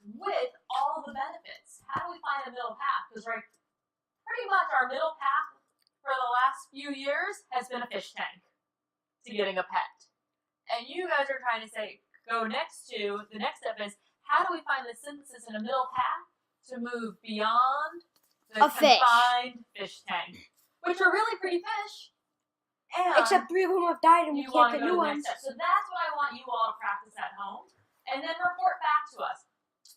C: with all the benefits? How do we find a middle path? Because pretty much our middle path for the last few years has been a fish tank to getting a pet. And you guys are trying to say, the next step is, how do we find the synthesis in a middle path to move beyond the
E: A fish.
C: confined fish tank, which are really pretty fish. And
F: Except 3 of them have died, and we
C: you
F: can't
C: want to
F: get
C: go
F: new
C: to the
F: ones.
C: next step. So that's what I want you all to practice at home, and then report back to us.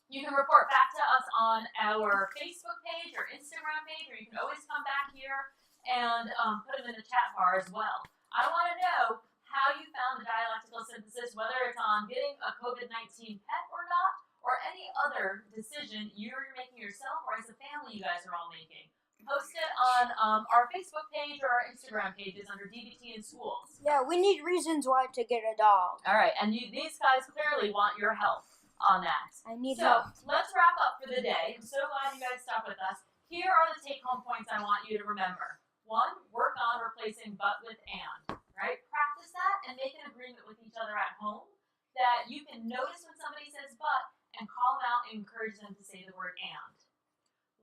C: You can report back to us on our Facebook page or Instagram page, or you can always come back here and put them in the chat bar as well. I want to know how you found the dialectical synthesis, whether it's on getting a COVID-19 pet or not, or any other decision you're making yourself or as a family you guys are all making. Post it on our Facebook page or our Instagram pages under DBT in schools.
F: Yeah, we need reasons why to get a dog.
C: All right, and these guys clearly want your help on that.
F: I need
C: So
F: help.
C: let's wrap up for the day. I'm so glad you guys stuck with us. Here are the take-home points I want you to remember. 1, work on replacing but with and. Right? Practice that and make an agreement with each other at home that you can notice when somebody says but and call them out and encourage them to say the word and.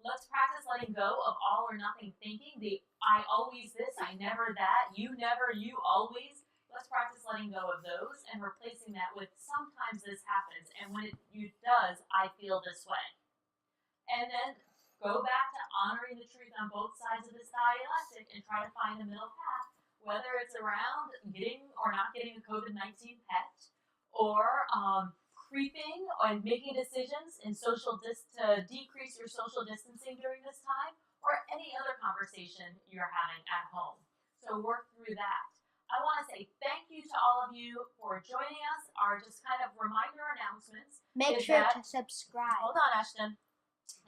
C: Let's practice letting go of all or nothing thinking. The I always this, I never that, you never, you always. Let's practice letting go of those and replacing that with sometimes this happens, and when it does, I feel this way. And then go back to honoring the truth on both sides of this dialectic and try to find a middle path, whether it's around getting or not getting a COVID-19 pet, or creeping and making decisions in to decrease your social distancing during this time, or any other conversation you're having at home. So work through that. I want to say thank you to all of you for joining us. Our just kind of reminder announcements.
F: Make
C: Is
F: sure
C: that-
F: to subscribe.
C: Hold on, Ashton.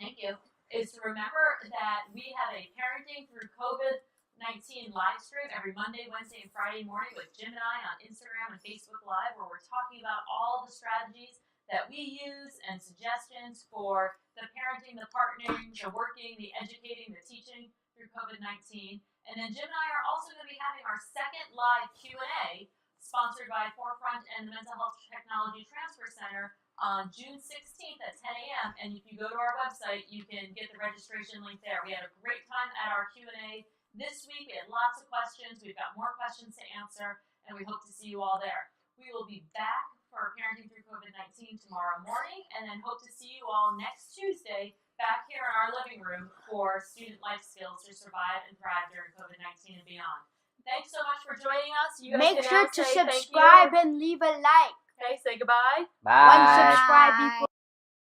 C: Thank you. Is to remember that we have a Parenting Through COVID-19 live stream every Monday, Wednesday, and Friday morning with Jim and I on Instagram and Facebook Live, where we're talking about all the strategies that we use and suggestions for the parenting, the partnering, the working, the educating, the teaching through COVID-19. And then Jim and I are also going to be having our second live Q&A sponsored by Forefront and the Mental Health Technology Transfer Center on June 16th at 10 a.m. And if you go to our website, you can get the registration link there. We had a great time at our Q&A this week. We had lots of questions. We've got more questions to answer, and we hope to see you all there. We will be back for Parenting Through COVID-19 tomorrow morning, and then hope to see you all next Tuesday back here in our living room for student life skills to survive and thrive during COVID-19 and beyond. Thanks so much for joining us. You guys
F: Make
C: can
F: sure
C: now
F: to
C: say thank you.
F: subscribe and leave a like.
C: Okay, say goodbye.
D: Bye.
F: Unsubscribe equals